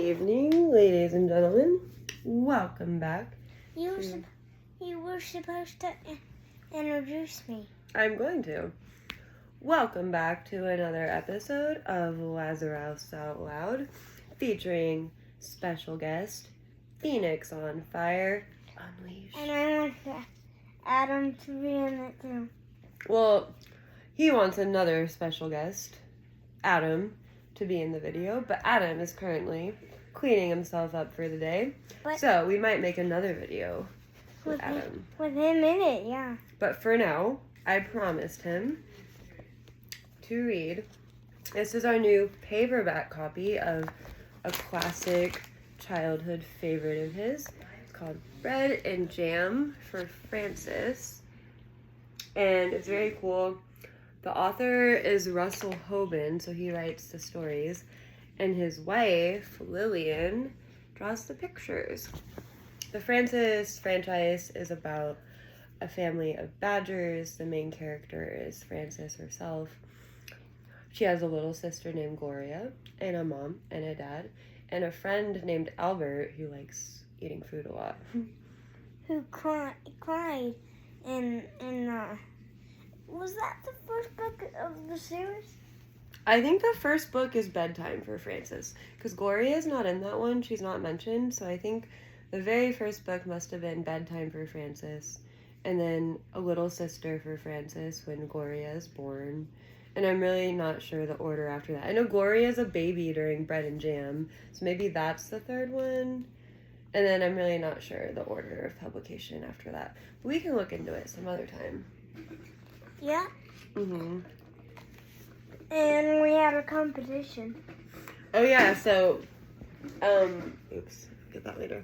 evening, ladies and gentlemen. Welcome back. You were supposed to introduce me. I'm going to. Welcome back to another episode of Lazarus Out Loud, featuring special guest Phoenix on Fire Unleashed. And I want Adam to be in it too. Well, he wants another special guest, Adam, to be in the video, but Adam is currently cleaning himself up for the day. So we might make another video with Adam. With him in it, yeah. But for now, I promised him to read. This is our new paperback copy of a classic childhood favorite of his. It's called Bread and Jam for Francis. And it's very cool. The author is Russell Hoban, so he writes the stories. And his wife, Lillian, draws the pictures. The Francis franchise is about a family of badgers. The main character is Francis herself. She has a little sister named Gloria, and a mom and a dad, and a friend named Albert who likes eating food a lot. Who cried in was that the first book of the series? I think the first book is Bedtime for Francis, because Gloria is not in that one. She's not mentioned, so I think the very first book must have been Bedtime for Francis, and then A Little Sister for Francis when Gloria is born. And I'm really not sure the order after that. I know Gloria is a baby during Bread and Jam, so maybe that's the third one. And then I'm really not sure the order of publication after that. But we can look into it some other time. Yeah. Mm-hmm. And we had a competition. Oh yeah, so, oops, get that later.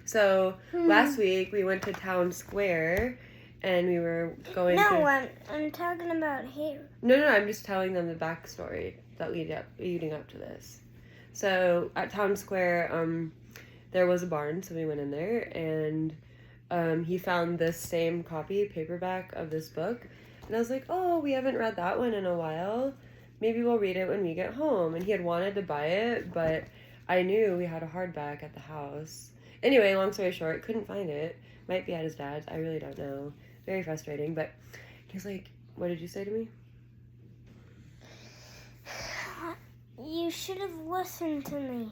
So, last week we went to Town Square, and we were going to... No, I'm talking about here. No, I'm just telling them the backstory that leading up to this. So, at Town Square, there was a barn, so we went in there, and he found this same paperback of this book, and I was like, oh, we haven't read that one in a while. Maybe we'll read it when we get home. And he had wanted to buy it, but I knew we had a hardback at the house. Anyway, long story short, couldn't find it. Might be at his dad's. I really don't know. Very frustrating. But he's like, what did you say to me? You should have listened to me.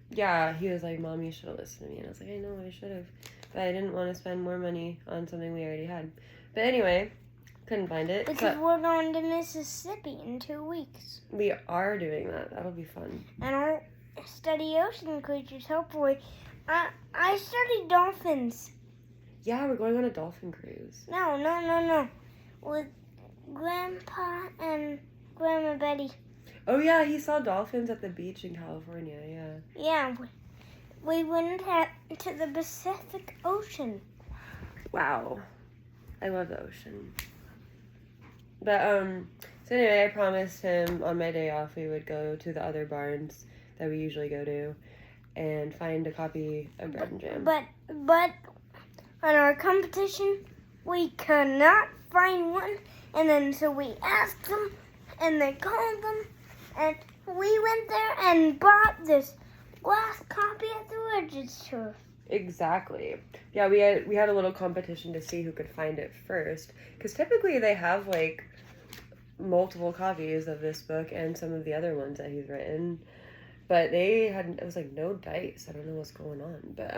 Yeah, he was like, Mom, you should have listened to me. And I was like, I know, I should have. But I didn't want to spend more money on something we already had. But anyway, couldn't find it. Because we're going to Mississippi in 2 weeks. We are doing that. That'll be fun. And I'll study ocean creatures, hopefully. I study dolphins. Yeah, we're going on a dolphin cruise. No. With Grandpa and Grandma Betty. Oh yeah, he saw dolphins at the beach in California, yeah. Yeah, we went to the Pacific Ocean. Wow. I love the ocean. But, so anyway, I promised him on my day off we would go to the other barns that we usually go to and find a copy of Bread and Jam. But on our competition, we could not find one, and then so we asked them, and they called them, and we went there and bought this last copy at the register. Exactly. Yeah, we had a little competition to see who could find it first, because typically they have like multiple copies of this book and some of the other ones that he's written, but it was like no dice. I don't know what's going on, but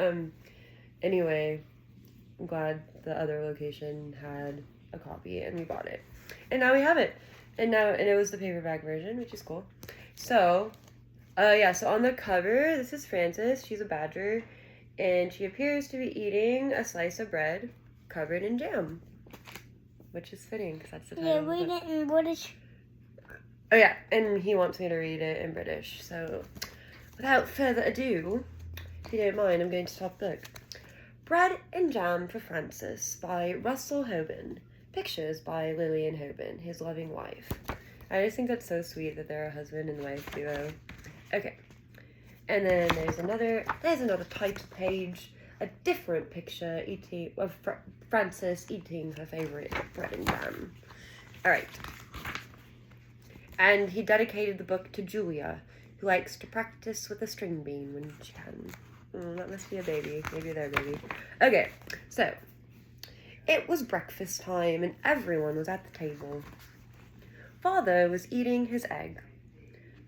anyway, I'm glad the other location had a copy and we bought it, and now we have it, and it was the paperback version, which is cool. So so on the cover, this is Frances. She's a badger, and she appears to be eating a slice of bread covered in jam, which is fitting because that's the title. Yeah, read it in British. Oh yeah, and he wants me to read it in British. So, without further ado, if you don't mind, I'm going to stop the book. Bread and Jam for Francis by Russell Hoban. Pictures by Lillian Hoban, his loving wife. I just think that's so sweet that they're a husband and wife duo. Okay. And then there's another title page, a different picture of Frances eating her favorite bread and jam. All right. And he dedicated the book to Julia, who likes to practice with a string bean when she can. That must be a baby. Maybe their baby. Okay, so it was breakfast time and everyone was at the table. Father was eating his egg.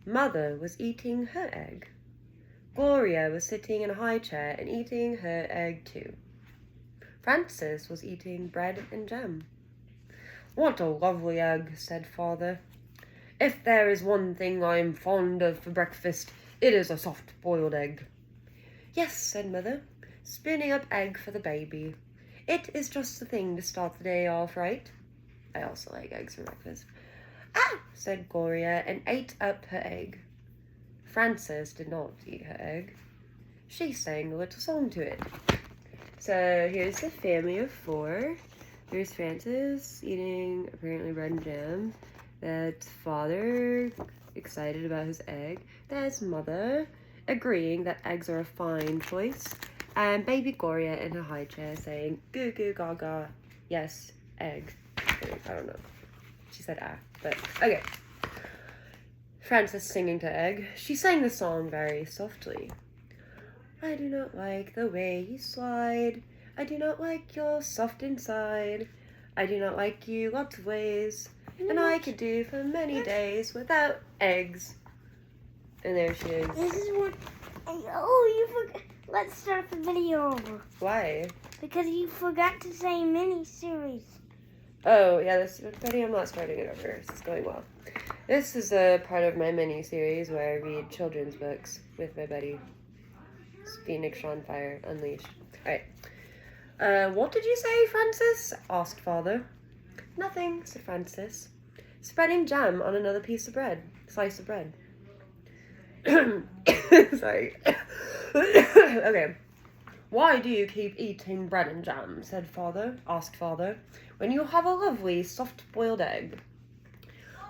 Mother was eating her egg. Gloria was sitting in a high chair and eating her egg too. Francis was eating bread and jam. "What a lovely egg," said Father. "If there is one thing I am fond of for breakfast, it is a soft-boiled egg." "Yes," said Mother, spinning up egg for the baby. "It is just the thing to start the day off, right?" I also like eggs for breakfast. "Ah!" said Gloria and ate up her egg. Frances did not eat her egg. She sang a little song to it. So here's the family of 4. There's Francis eating apparently bread and jam. That's Father excited about his egg. That's Mother agreeing that eggs are a fine choice. And baby Gloria in her high chair saying, "Goo goo gaga, yes, egg." I don't know. She said ah, but okay. Frances singing to Egg. She sang the song very softly. "I do not like the way you slide. I do not like your soft inside. I do not like you lots of ways. And I could do for many days without eggs." And there she is. This is what. Oh, you forgot. Let's start the video over. Why? Because you forgot to say mini-series. Oh, yeah, this video, I'm not starting it over. This is going well. This is a part of my mini-series where I read children's books with my buddy. It's Phoenix on Fire Unleashed. Alright. What did you say, Francis?" asked Father. "Nothing," said Francis, spreading jam on another slice of bread. Sorry. Okay. "Why do you keep eating bread and jam?" asked Father, "when you have a lovely soft-boiled egg?"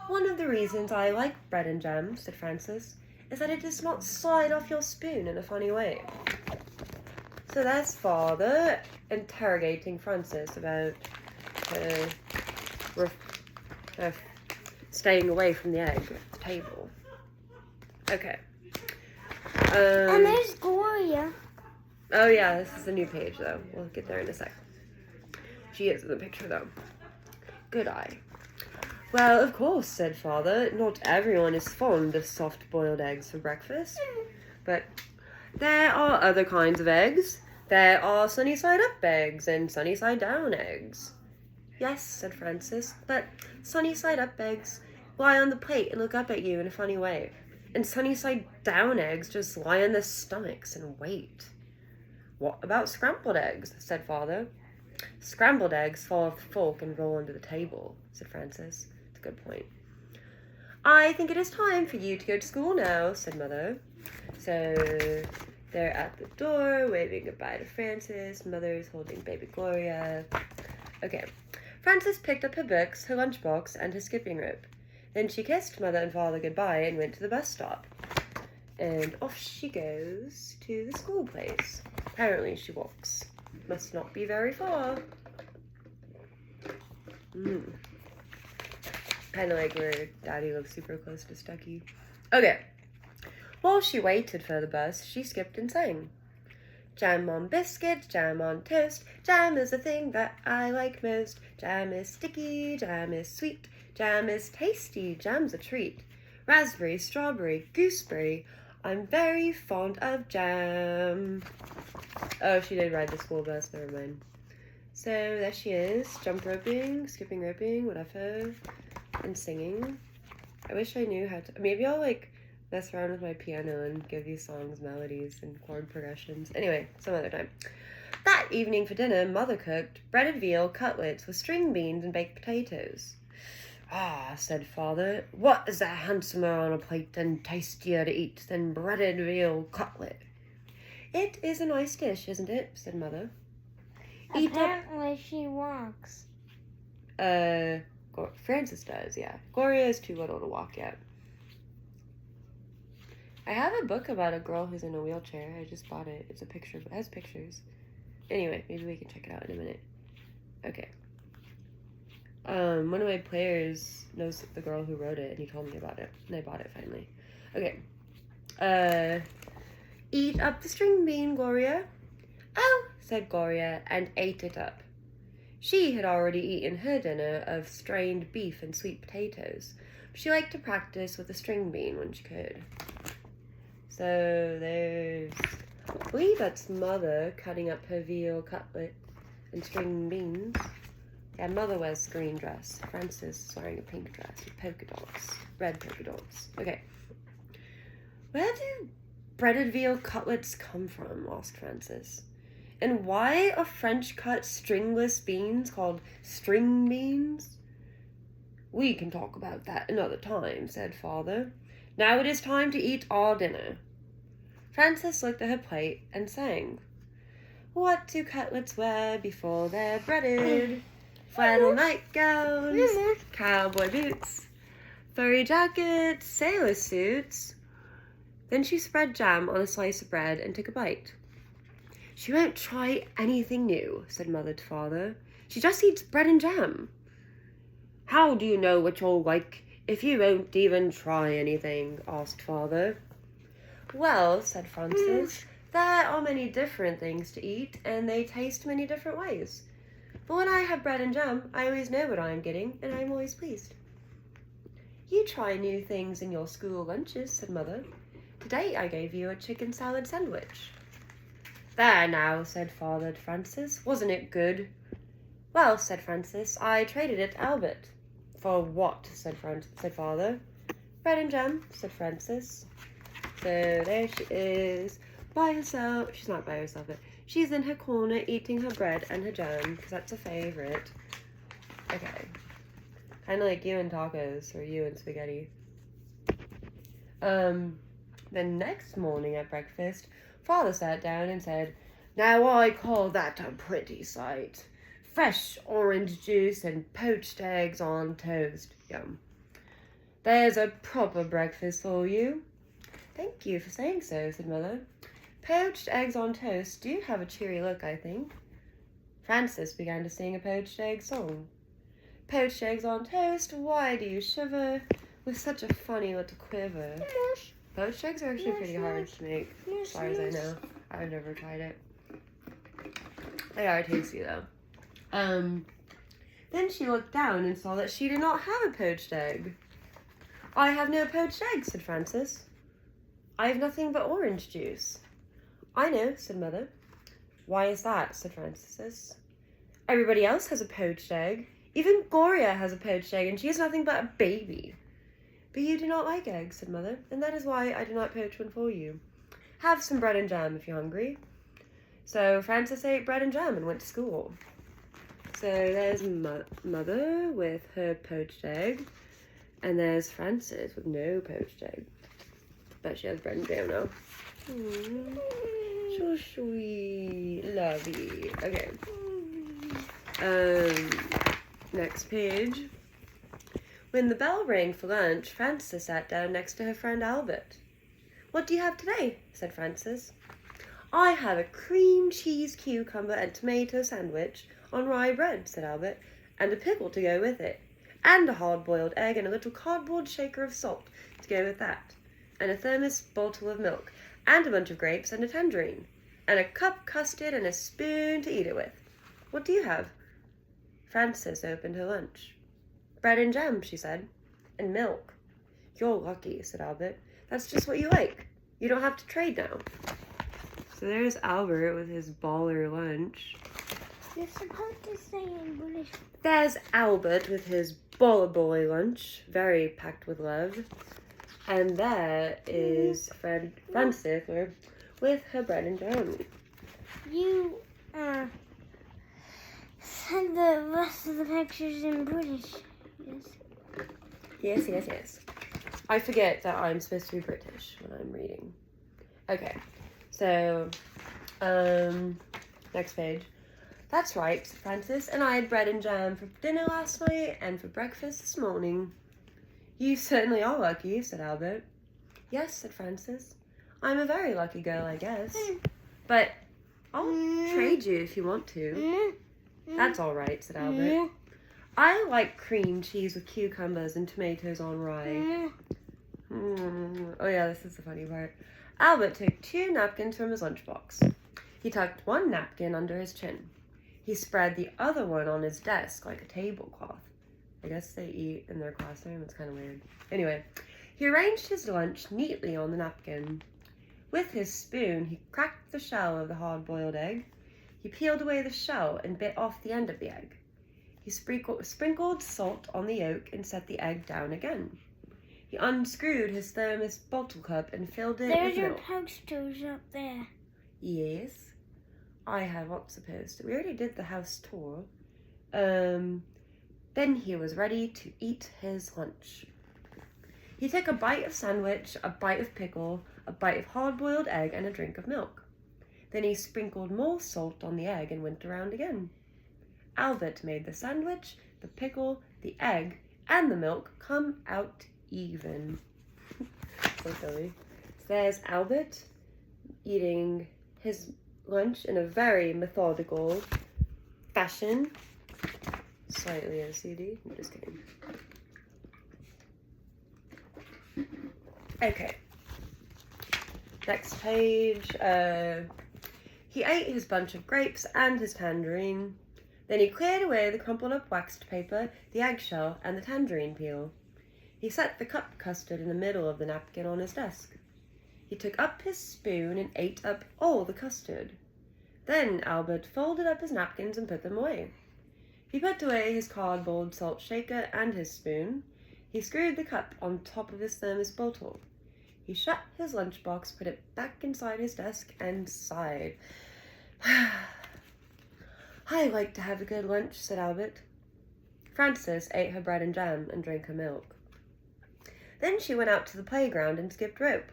"One of the reasons I like bread and jam," said Francis, "is that it does not slide off your spoon in a funny way." So that's Father interrogating Francis about staying away from the egg at the table. Okay. And there's Gloria. Oh yeah, this is a new page though. We'll get there in a sec. She is in the picture though. Good eye. "Well, of course," said Father, "not everyone is fond of soft-boiled eggs for breakfast. But there are other kinds of eggs. There are sunny-side-up eggs and sunny-side-down eggs." "Yes," said Francis, "but sunny-side-up eggs lie on the plate and look up at you in a funny way. And sunny-side-down eggs just lie on their stomachs and wait." "What about scrambled eggs?" said Father. "Scrambled eggs fall off the fork and roll under the table," said Francis. That's a good point. "I think it is time for you to go to school now," said Mother. So they're at the door, waving goodbye to Francis. Mother's holding baby Gloria. Okay. Frances picked up her books, her lunchbox, and her skipping rope. Then she kissed Mother and Father goodbye and went to the bus stop. And off she goes to the school place. Apparently she walks. Must not be very far. Kind of like where Daddy lives super close to Stucky. Okay. While she waited for the bus, she skipped and sang. "Jam on biscuit, jam on toast. Jam is the thing that I like most. Jam is sticky, jam is sweet. Jam is tasty, jam's a treat. Raspberry, strawberry, gooseberry. I'm very fond of jam." Oh, she did ride the school bus, never mind. So there she is, jump roping, skipping roping, whatever, and singing. I wish I knew how to, maybe I'll mess around with my piano and give these songs melodies and chord progressions. Anyway, some other time. That evening for dinner, Mother cooked breaded veal cutlets with string beans and baked potatoes. "Ah," said Father, "what is there handsomer on a plate and tastier to eat than breaded veal cutlet?" "It is a nice dish, isn't it?" said Mother. Apparently she walks. Frances does, yeah. Gloria is too little to walk yet. I have a book about a girl who's in a wheelchair. I just bought it. It's a picture. It has pictures. Anyway, maybe we can check it out in a minute. Okay. One of my players knows the girl who wrote it, and he told me about it, and I bought it finally. Okay. Eat up the string bean, Gloria. Oh, said Gloria, and ate it up. She had already eaten her dinner of strained beef and sweet potatoes. She liked to practice with a string bean when she could. So there's, I believe that's Mother cutting up her veal cutlet and string beans. Yeah, Mother wears a green dress. Frances is wearing a pink dress with polka dots, red polka dots. Okay. Where do breaded veal cutlets come from? Asked Frances. And why are French-cut stringless beans called string beans? We can talk about that another time, said Father. Now it is time to eat our dinner. Frances looked at her plate and sang. What do cutlets wear before they're breaded? Flannel nightgowns, cowboy boots, furry jackets, sailor suits. Then she spread jam on a slice of bread and took a bite. She won't try anything new, said Mother to Father. She just eats bread and jam. How do you know what you'll like if you won't even try anything? Asked Father. Well, said Frances, there are many different things to eat, and they taste many different ways. But when I have bread and jam, I always know what I am getting, and I am always pleased. You try new things in your school lunches, said Mother. Today I gave you a chicken salad sandwich. There now, said Father to Frances. Wasn't it good? Well, said Frances, I traded it to Albert. For what? said Father. Bread and jam, said Frances. So there she is, by herself. She's not by herself, but she's in her corner eating her bread and her jam, because that's a favorite. Okay. Kind of like you and tacos, or you and spaghetti. The next morning at breakfast, Father sat down and said, Now I call that a pretty sight. Fresh orange juice and poached eggs on toast. Yum. There's a proper breakfast for you. Thank you for saying so, said Mother. Poached eggs on toast do have a cheery look, I think. Frances began to sing a poached egg song. Poached eggs on toast, why do you shiver with such a funny little quiver? Poached eggs are actually pretty hard to make, as far as I know. I've never tried it. They are tasty, though. Then she looked down and saw that she did not have a poached egg. I have no poached eggs, said Frances. I have nothing but orange juice. I know, said Mother. Why is that, said Frances. Everybody else has a poached egg. Even Gloria has a poached egg, and she is nothing but a baby. But you do not like eggs, said Mother, and that is why I do not poach one for you. Have some bread and jam if you're hungry. So Frances ate bread and jam and went to school. So there's Mother with her poached egg, and there's Frances with no poached egg. But she has bread and jam now. So sweet. Lovey. Okay. Next page. When the bell rang for lunch, Frances sat down next to her friend Albert. What do you have today? Said Frances. I have a cream cheese cucumber and tomato sandwich on rye bread, said Albert, and a pickle to go with it, and a hard-boiled egg and a little cardboard shaker of salt to go with that, and a thermos bottle of milk, and a bunch of grapes and a tangerine, and a cup custard and a spoon to eat it with. What do you have? Frances opened her lunch. Bread and jam, she said, and milk. You're lucky, said Albert. That's just what you like. You don't have to trade now. So there's Albert with his baller lunch. You're supposed to say in British. There's Albert with his baller boy lunch, very packed with love. And there is Frances with her bread and jam. You said the rest of the pictures in British. Yes. I forget that I'm supposed to be British when I'm reading. Okay, so, next page. That's right, said Frances, and I had bread and jam for dinner last night and for breakfast this morning. You certainly are lucky, said Albert. Yes, said Frances. I'm a very lucky girl, I guess. But I'll trade you if you want to. That's all right, said Albert. I like cream cheese with cucumbers and tomatoes on rye. Oh yeah, this is the funny part. Albert took 2 napkins from his lunchbox. He tucked one napkin under his chin. He spread the other one on his desk like a tablecloth. I guess they eat in their classroom. It's kind of weird. Anyway, he arranged his lunch neatly on the napkin. With his spoon, he cracked the shell of the hard-boiled egg. He peeled away the shell and bit off the end of the egg. He sprinkled salt on the yolk and set the egg down again. He unscrewed his thermos bottle cup and filled it with milk. There's your posters up there. Yes. I have what's supposed to. We already did the house tour. Then he was ready to eat his lunch. He took a bite of sandwich, a bite of pickle, a bite of hard-boiled egg, and a drink of milk. Then he sprinkled more salt on the egg and went around again. Albert made the sandwich, the pickle, the egg, and the milk come out even. So silly. So there's Albert eating his lunch in a very methodical fashion. Slightly OCD. I'm just kidding. Okay. Next page. He ate his bunch of grapes and his tangerine. Then he cleared away the crumpled up waxed paper, the eggshell, and the tangerine peel. He set the cup custard in the middle of the napkin on his desk. He took up his spoon and ate up all the custard. Then Albert folded up his napkins and put them away. He put away his cardboard salt shaker and his spoon. He screwed the cup on top of his thermos bottle. He shut his lunchbox, put it back inside his desk, and sighed. I like to have a good lunch, said Albert. Frances ate her bread and jam and drank her milk. Then she went out to the playground and skipped rope.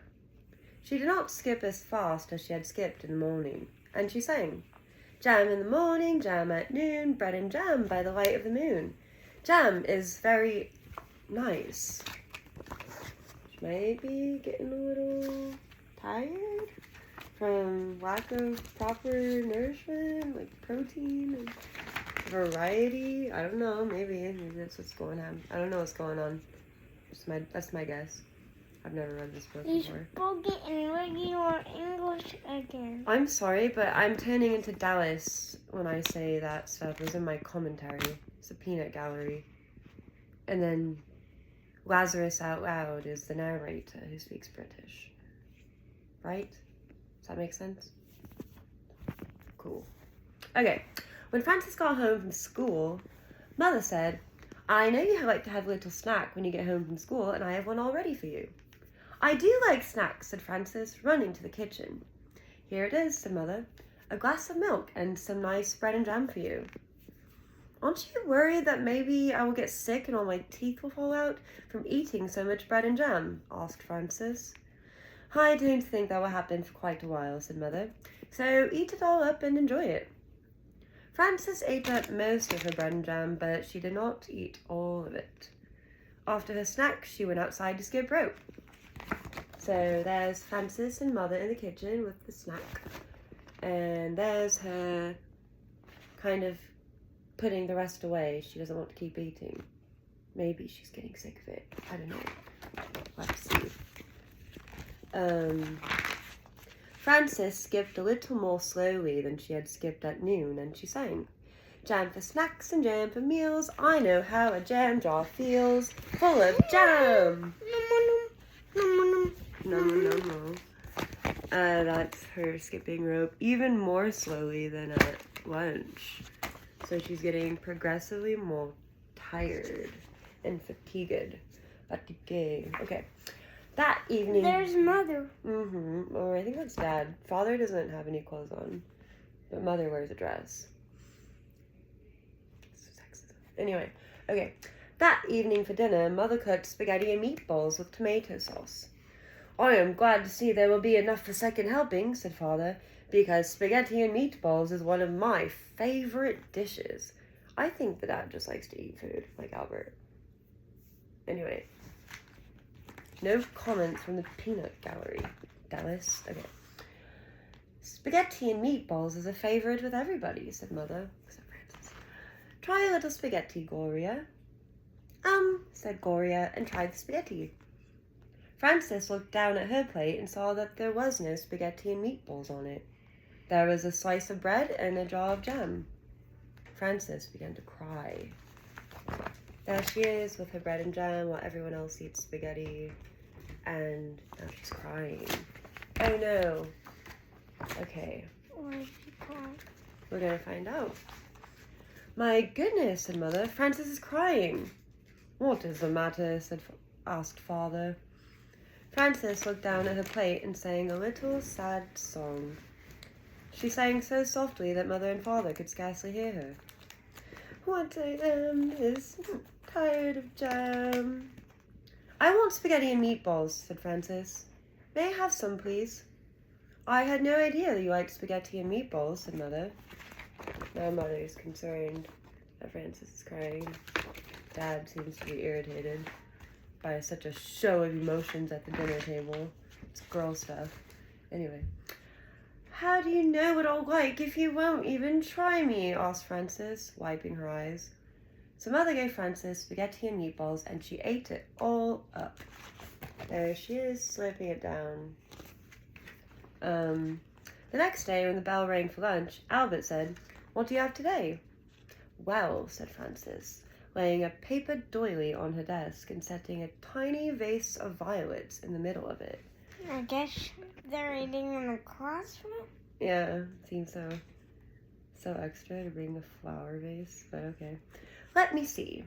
She did not skip as fast as she had skipped in the morning, and she sang, "Jam in the morning, jam at noon, bread and jam by the light of the moon. Jam is very nice." She might be getting a little tired from lack of proper nourishment, like protein and variety. I don't know, maybe that's what's going on. I don't know what's going on. That's my guess. I've never read this book You before. spoke it in regular English again. I'm sorry, but I'm turning into Dallas when I say that stuff. It was in my commentary. It's a peanut gallery. And then Lazarus Out Loud is the narrator who speaks British. Right? Does that make sense? Cool. Okay. When Frances got home from school, Mother said, "I know you like to have a little snack when you get home from school, and I have one all ready for you." "I do like snacks," said Frances, running to the kitchen. "Here it is," said Mother. "A glass of milk and some nice bread and jam for you." "Aren't you worried that maybe I will get sick and all my teeth will fall out from eating so much bread and jam?" asked Frances. "I don't think that will happen for quite a while," said Mother. "So eat it all up and enjoy it." Frances ate up most of her bread and jam, but she did not eat all of it. After her snack, she went outside to skip rope. So there's Frances and Mother in the kitchen with the snack. And there's her kind of putting the rest away. She doesn't want to keep eating. Maybe she's getting sick of it. I don't know. We'll have to see. Frances skipped a little more slowly than she had skipped at noon, and she sang, "Jam for snacks and jam for meals. I know how a jam jar feels. Full of jam." No. That's her skipping rope even more slowly than at lunch. So she's getting progressively more tired and fatigued. Okay. That evening... There's Mother. Or I think that's Dad. Father doesn't have any clothes on, but Mother wears a dress. Sexism. Anyway, okay. That evening for dinner, Mother cooked spaghetti and meatballs with tomato sauce. "I am glad to see there will be enough for second helping," said Father, "because spaghetti and meatballs is one of my favorite dishes." I think that Dad just likes to eat food, like Albert. Anyway. No comments from the peanut gallery. Dallas. Okay. "Spaghetti and meatballs is a favorite with everybody," said Mother, except Frances. "Try a little spaghetti, Gloria." Said Gloria, and tried the spaghetti. Frances looked down at her plate and saw that there was no spaghetti and meatballs on it. There was a slice of bread and a jar of jam. Frances began to cry. There she is with her bread and jam while everyone else eats spaghetti. And now she's crying. Oh no. Okay. Why is she crying? We're gonna find out. My goodness, said Mother. Frances is crying. What is the matter? asked Father. Frances looked down at her plate and sang a little sad song. She sang so softly that Mother and Father could scarcely hear her. What I am is tired of jam. I want spaghetti and meatballs, said Frances. May I have some, please? I had no idea that you liked spaghetti and meatballs, said Mother. Now Mother is concerned that Frances is crying. Dad seems to be irritated by such a show of emotions at the dinner table. It's girl stuff. Anyway. How do you know what I'll like if you won't even try me? Asked Frances, wiping her eyes. So Mother gave Frances spaghetti and meatballs, and she ate it all up. There she is, slurping it down. The next day, when the bell rang for lunch, Albert said, What do you have today? Well, said Frances, laying a paper doily on her desk and setting a tiny vase of violets in the middle of it. I guess they're eating in the classroom? Yeah, seems so. So extra to bring the flower vase, but okay. Let me see.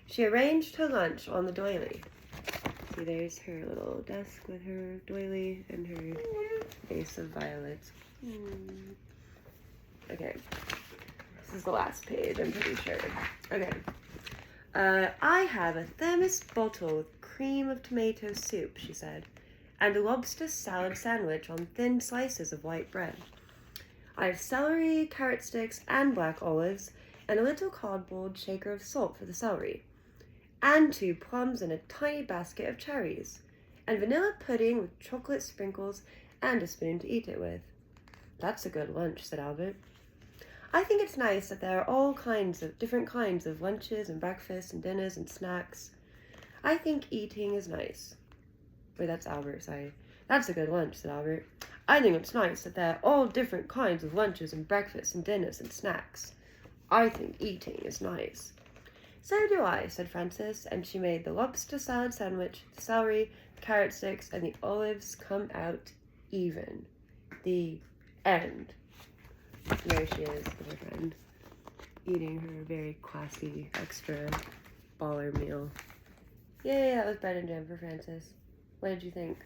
She arranged her lunch on the doily. See, there's her little desk with her doily and her vase of violets. Okay. This is the last page, I'm pretty sure. Okay. I have a thermos bottle with cream of tomato soup, she said, and a lobster salad sandwich on thin slices of white bread. I have celery, carrot sticks, and black olives, and a little cardboard shaker of salt for the celery, and 2 plums and a tiny basket of cherries, and vanilla pudding with chocolate sprinkles and a spoon to eat it with. That's a good lunch, said Albert. I think it's nice that there are all different kinds of lunches and breakfasts and dinners and snacks. I think eating is nice. Wait, that's Albert, sorry. That's a good lunch, said Albert. I think it's nice that there are all different kinds of lunches and breakfasts and dinners and snacks. I think eating is nice. So do I, said Frances, and she made the lobster salad sandwich, the celery, the carrot sticks, and the olives come out even. The end. There she is with her friend, eating her very classy, extra baller meal. Yay, that was bread and jam for Frances. What did you think?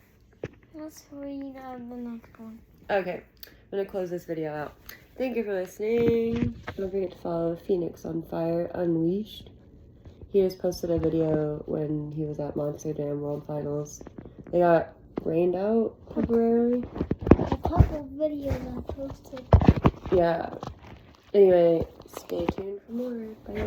Let's read the next one. Okay, I'm going to close this video out. Thank you for listening. Don't forget to follow Phoenix on Fire Unleashed. He just posted a video when he was at Monster Jam World Finals. They got rained out temporarily. A couple videos I posted. Yeah. Anyway, stay tuned for more. Bye.